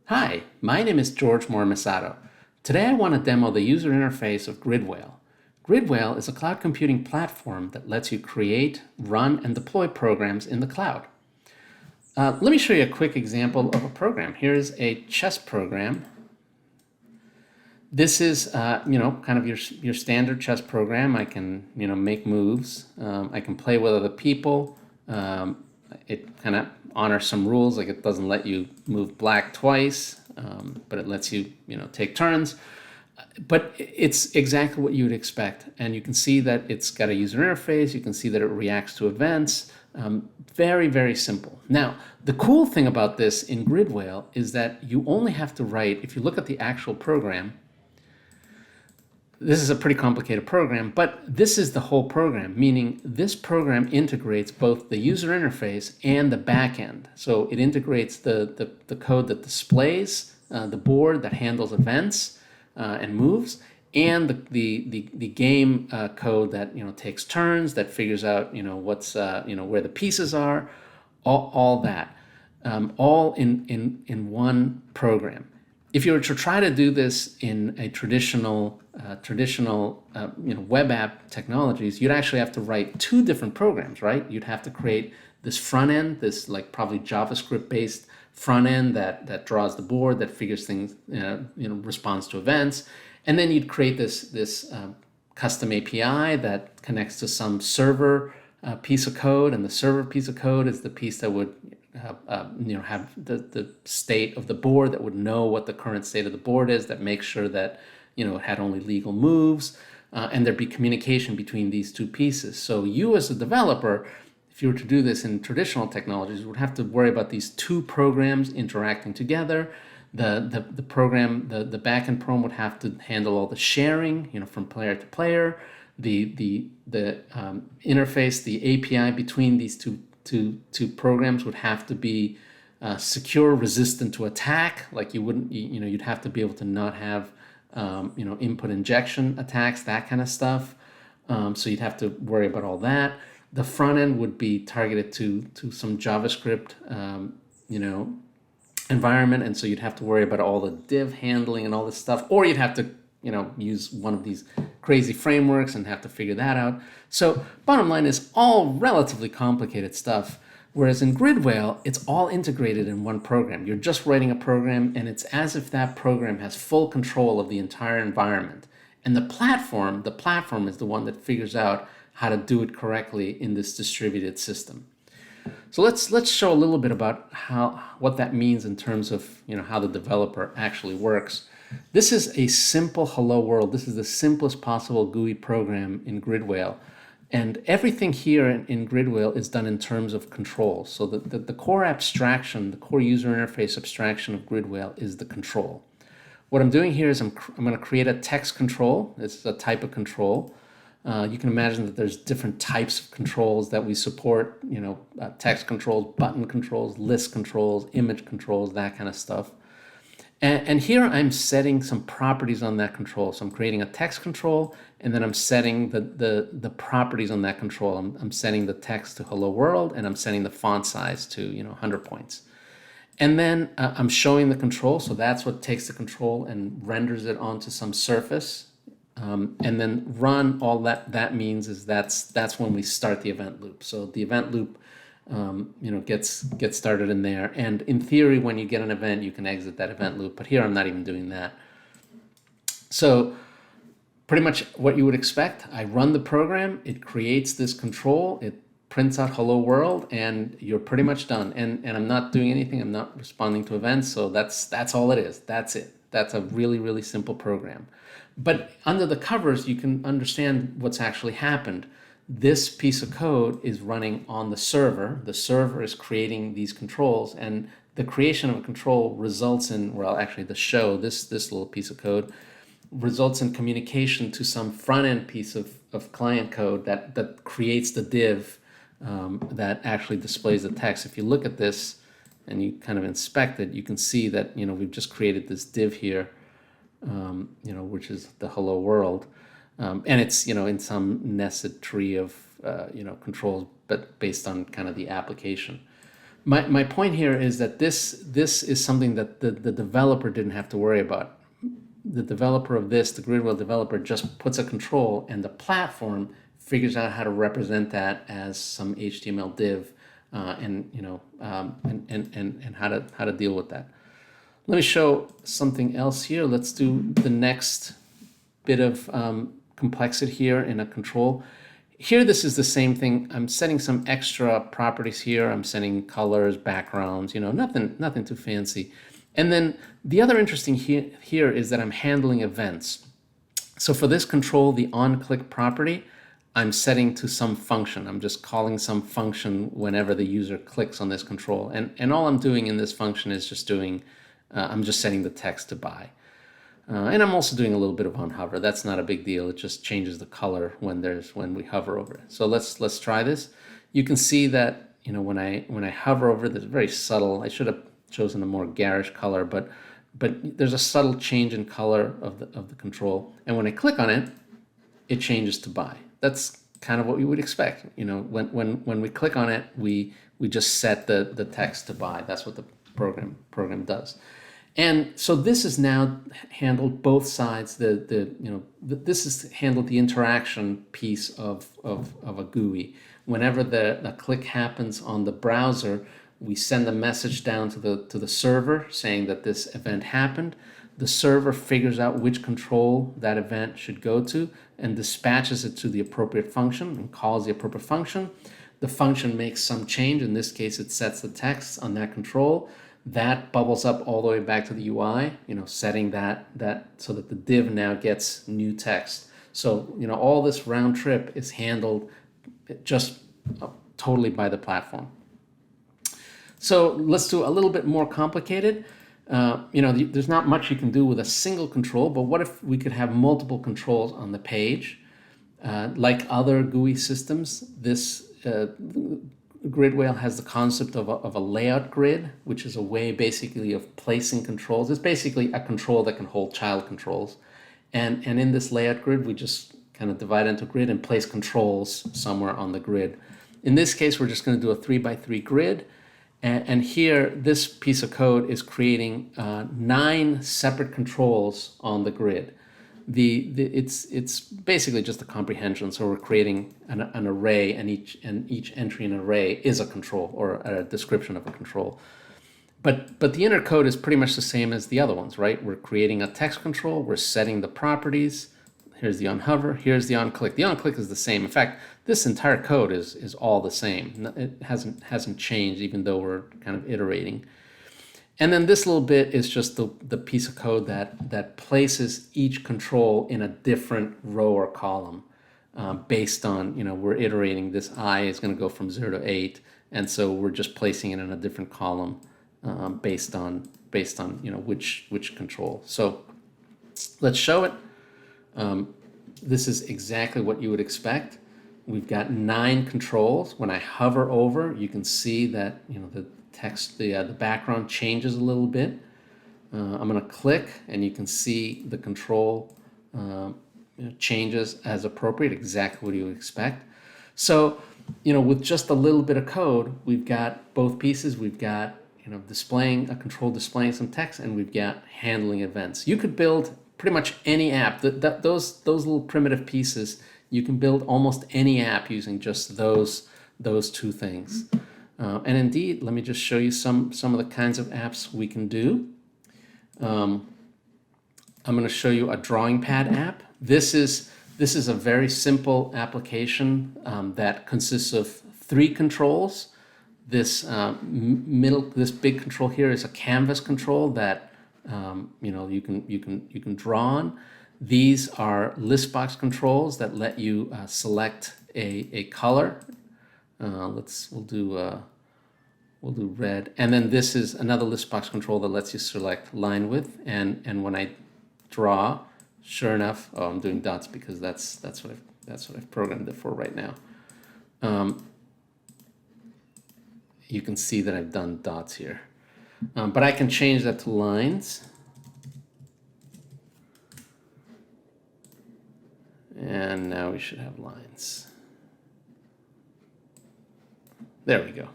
Hi, my name is George Mormasato. Today I want to demo the user interface of GridWhale. GridWhale is a cloud computing platform that lets you create, run, and deploy programs in the cloud. Let me show you a quick example of a program. Here's a chess program. This is, kind of your standard chess program. I can, make moves. I can play with other people. It kind of honors some rules, like it doesn't let you move black twice, but it lets you, take turns. But it's exactly what you would expect. And you can see that it's got a user interface. You can see that it reacts to events. Very, very simple. Now, the cool thing about this in GridWhale is that you only have to write, if you look at the actual program, this is a pretty complicated program, but this is the whole program, meaning this program integrates both the user interface and the backend. So it integrates the code that displays the board, that handles events and moves, and the game code that takes turns, that figures out what's where the pieces are, all that, all in one program. If you were to try to do this in a traditional web app technologies, you'd actually have to write two different programs, right? You'd have to create this front end, this like probably JavaScript based front end that draws the board, that figures things, responds to events, and then you'd create this custom API that connects to some server piece of code, and the server piece of code is the piece that would have the state of the board, that would know what the current state of the board is, that makes sure that it had only legal moves, and there'd be communication between these two pieces. So you as a developer, if you were to do this in traditional technologies, would have to worry about these two programs interacting together. The program, the backend program would have to handle all the sharing, from player to player. The interface, the API between these two programs would have to be secure, resistant to attack. Like you'd have to be able to not have input injection attacks, that kind of stuff. So you'd have to worry about all that. The front end would be targeted to some JavaScript, environment, and so you'd have to worry about all the div handling and all this stuff, or you'd have to use one of these crazy frameworks and have to figure that out. So bottom line is all relatively complicated stuff, whereas in GridWhale, it's all integrated in one program. You're just writing a program, and it's as if that program has full control of the entire environment. And the platform is the one that figures out how to do it correctly in this distributed system. So let's show a little bit about what that means in terms of how the developer actually works. This is a simple hello world. This is the simplest possible GUI program in GridWhale. And everything here in GridWhale is done in terms of control. So the core abstraction, the core user interface abstraction of GridWhale is the control. What I'm doing here is I'm going to create a text control. This is a type of control. You can imagine that there's different types of controls that we support, text controls, button controls, list controls, image controls, that kind of stuff. And here I'm setting some properties on that control. So I'm creating a text control, and then I'm setting the properties on that control. I'm setting the text to hello world, and I'm setting the font size to 100 points. And then I'm showing the control. So that's what takes the control and renders it onto some surface. And then run, all that means is that's when we start the event loop. So the event loop gets started in there, and in theory when you get an event you can exit that event loop, but here I'm not even doing that. So pretty much what you would expect, I run the program, it creates this control, it prints out hello world, and you're pretty much done. And I'm not doing anything, I'm not responding to events, so that's all it is. That's it. That's a really, really simple program. But under the covers, you can understand what's actually happened. This piece of code is running on the server. The server is creating these controls, and the creation of a control results in, well, actually the show, this little piece of code, results in communication to some front-end piece of client code that creates the div that actually displays the text. If you look at this and you kind of inspect it, you can see that we've just created this div here, which is the hello world, and it's in some nested tree of controls, but based on kind of the application. My point here is that this is something that the developer didn't have to worry about. The developer of this, the GridWhale developer, just puts a control, and the platform figures out how to represent that as some HTML div, and and how to deal with that. Let me show something else here. Let's do the next bit of complexity here in a control. Here, this is the same thing. I'm setting some extra properties here. I'm setting colors, backgrounds, nothing too fancy. And then the other interesting here is that I'm handling events. So for this control, the onClick property, I'm setting to some function. I'm just calling some function whenever the user clicks on this control. And all I'm doing in this function is just I'm just setting the text to buy. And I'm also doing a little bit of onHover. That's not a big deal. It just changes the color when we hover over it. So let's try this. You can see that when I hover over it, it's very subtle. I should have chosen a more garish color, but there's a subtle change in color of the control. And when I click on it, it changes to buy. That's kind of what we would expect. When we click on it, we just set the text to buy. That's what the program does. And so this is now handled both sides. This is handled the interaction piece of a GUI. Whenever the click happens on the browser, we send a message down to the server saying that this event happened. The server figures out which control that event should go to and dispatches it to the appropriate function and calls the appropriate function. The function makes some change. In this case, it sets the text on that control. That bubbles up all the way back to the UI, setting that so that the div now gets new text. So, all this round trip is handled just totally by the platform. So let's do a little bit more complicated. There's not much you can do with a single control, but what if we could have multiple controls on the page? Like other GUI systems, this GridWhale has the concept of a layout grid, which is a way basically of placing controls. It's basically a control that can hold child controls. And in this layout grid, we just kind of divide into a grid and place controls somewhere on the grid. In this case, we're just going to do a 3x3 grid. And here, this piece of code is creating 9 separate controls on the grid. It's basically just a comprehension. So we're creating an array, and each entry in an array is a control or a description of a control. But the inner code is pretty much the same as the other ones, right? We're creating a text control. We're setting the properties. Here's the onHover. Here's the onClick. The onClick is the same. In fact, this entire code is all the same. It hasn't changed, even though we're kind of iterating. And then this little bit is just the piece of code that places each control in a different row or column based on, we're iterating. This I is going to go from 0 to 8, and so we're just placing it in a different column based on which control. So let's show it. This is exactly what you would expect. We've got 9 controls. When I hover over, you can see that the text, the background changes a little bit. I'm going to click, and you can see the control changes as appropriate, exactly what you would expect. So, with just a little bit of code, we've got both pieces. We've got displaying a control, displaying some text, and we've got handling events. You could build pretty much any app. Those little primitive pieces, you can build almost any app using just those 2 things. And indeed, let me just show you some of the kinds of apps we can do. I'm going to show you a drawing pad app. This is a very simple application that consists of 3 controls. This this big control here is a canvas control that you can draw on. These are list box controls that let you select a color. We'll do red, and then this is another list box control that lets you select line width. And when I draw, sure enough, I'm doing dots because that's what I've programmed it for right now. You can see that I've done dots here, but I can change that to lines. And now we should have lines. There we go.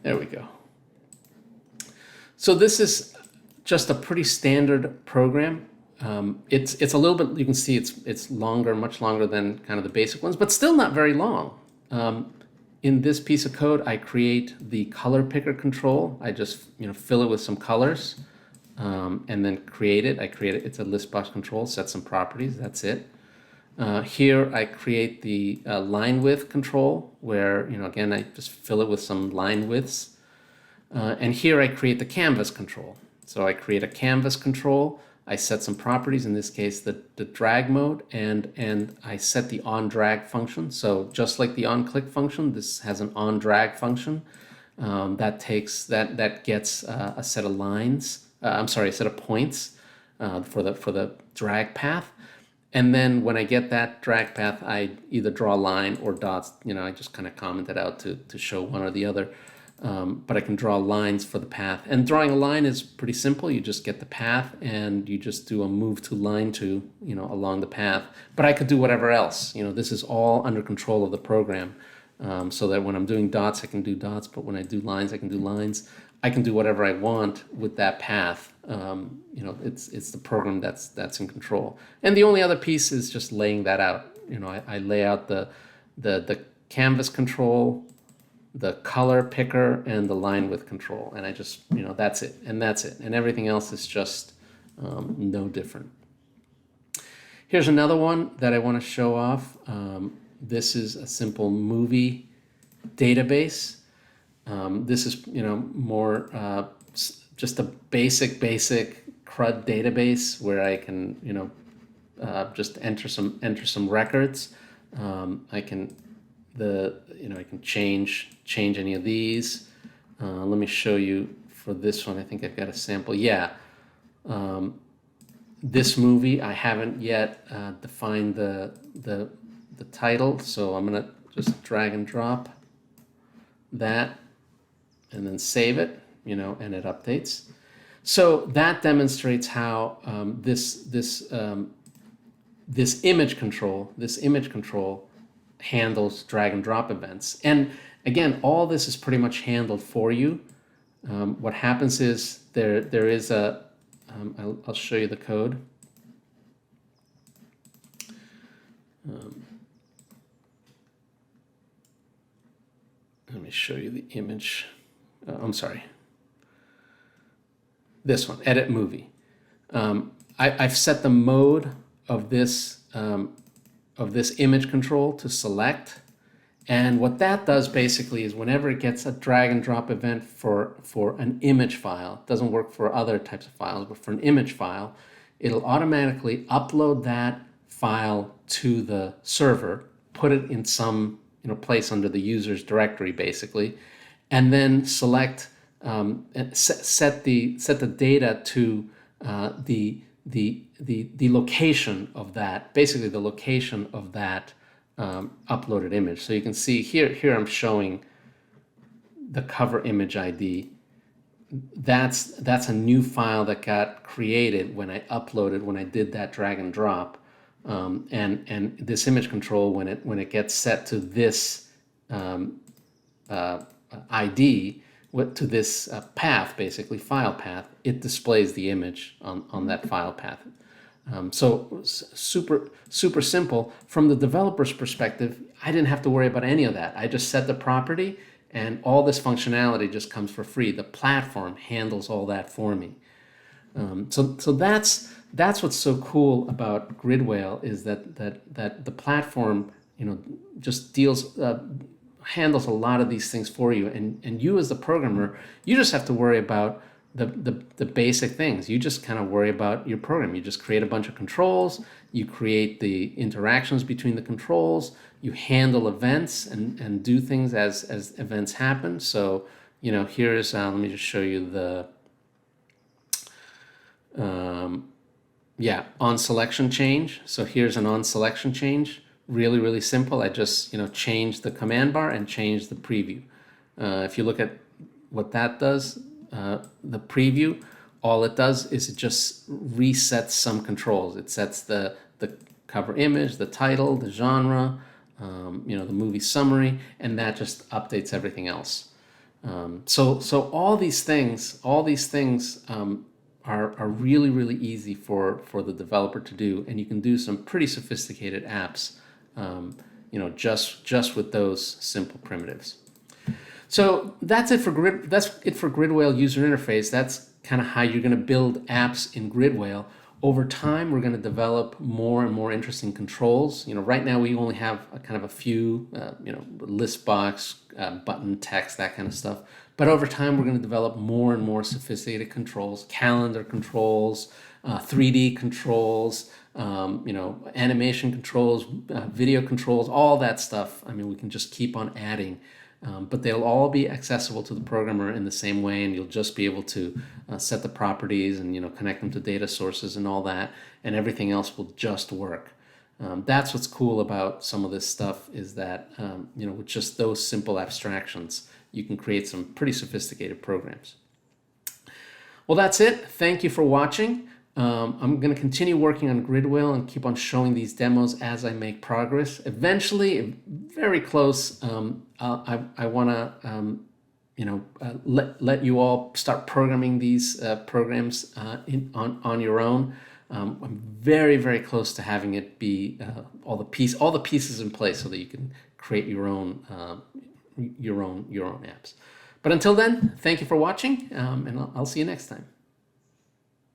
There we go. So this is just a pretty standard program. It's a little bit, you can see it's longer, much longer than kind of the basic ones, but still not very long. In this piece of code, I create the color picker control. I just fill it with some colors, and then create it. It's a list box control, set some properties, that's it. Here I create the line width control where, again, I just fill it with some line widths. And here I create the canvas control. So I create a canvas control, I set some properties, in this case the drag mode, and I set the on drag function. So just like the on click function, this has an on drag function that gets a set of lines. A set of points for the drag path. And then when I get that drag path, I either draw a line or dots. I just kind of comment it out to show one or the other. But I can draw lines for the path. And drawing a line is pretty simple. You just get the path and you just do a move to line to, along the path. But I could do whatever else. This is all under control of the program. So that when I'm doing dots, I can do dots. But when I do lines, I can do lines. I can do whatever I want with that path. It's the program that's in control. And the only other piece is just laying that out. I lay out the canvas control, the color picker, and the line width control, and I just that's it, and everything else is just no different. Here's another one that I want to show off. This is a simple movie database. This is more just a basic CRUD database where I can just enter some records. I can I can change any of these. Let me show you for this one. I think I've got a sample. Yeah. This movie, I haven't yet defined the title, so I'm gonna just drag and drop that and then save it, and it updates. So that demonstrates how this image control handles drag and drop events. And again, all this is pretty much handled for you. What happens is there is a I'll show you the code. Let me show you the image. I'm sorry. This one, edit movie. I've set the mode of this image control to select. And what that does basically is whenever it gets a drag and drop event for an image file, it doesn't work for other types of files, but for an image file, it'll automatically upload that file to the server, put it in some place under the user's directory basically, and then select set the data to the location of that, basically the location of that uploaded image. So you can see here I'm showing the cover image ID. That's a new file that got created when I did that drag and drop. And this image control, when it gets set to this ID, to this path, basically file path, it displays the image on that file path. So super simple. From the developer's perspective, I didn't have to worry about any of that. I just set the property, and all this functionality just comes for free. The platform handles all that for me. So that's what's so cool about GridWhale, is that the platform just handles a lot of these things for you, and you as the programmer, you just have to worry about the basic things. You just kind of worry about your program. You just create a bunch of controls, you create the interactions between the controls, you handle events and do things as events happen. So here's let me just show you the on selection change. So here's an on selection change. Really simple. I just change the command bar and change the preview. If you look at what that does, the preview, all it does is it just resets some controls. It sets the cover image, the title, the genre, the movie summary, and that just updates everything else. So all these things are really, really easy for the developer to do, and you can do some pretty sophisticated apps, just with those simple primitives. So that's it for GridWhale user interface. That's kind of how you're going to build apps in GridWhale. Over time, we're going to develop more and more interesting controls. Right now we only have a few, list box, button, text, that kind of stuff. But over time, we're going to develop more and more sophisticated controls, calendar controls, 3D controls, animation controls, video controls, all that stuff. I mean, we can just keep on adding. But they'll all be accessible to the programmer in the same way, and you'll just be able to set the properties and connect them to data sources and all that, and everything else will just work. That's what's cool about some of this stuff, is that with just those simple abstractions, you can create some pretty sophisticated programs. Well, that's it. Thank you for watching. I'm going to continue working on GridWhale and keep on showing these demos as I make progress. Eventually, very close, I want to let you all start programming these programs on your own. I'm very, very close to having it be all the pieces in place so that you can create your own apps. But until then, thank you for watching, and I'll see you next time.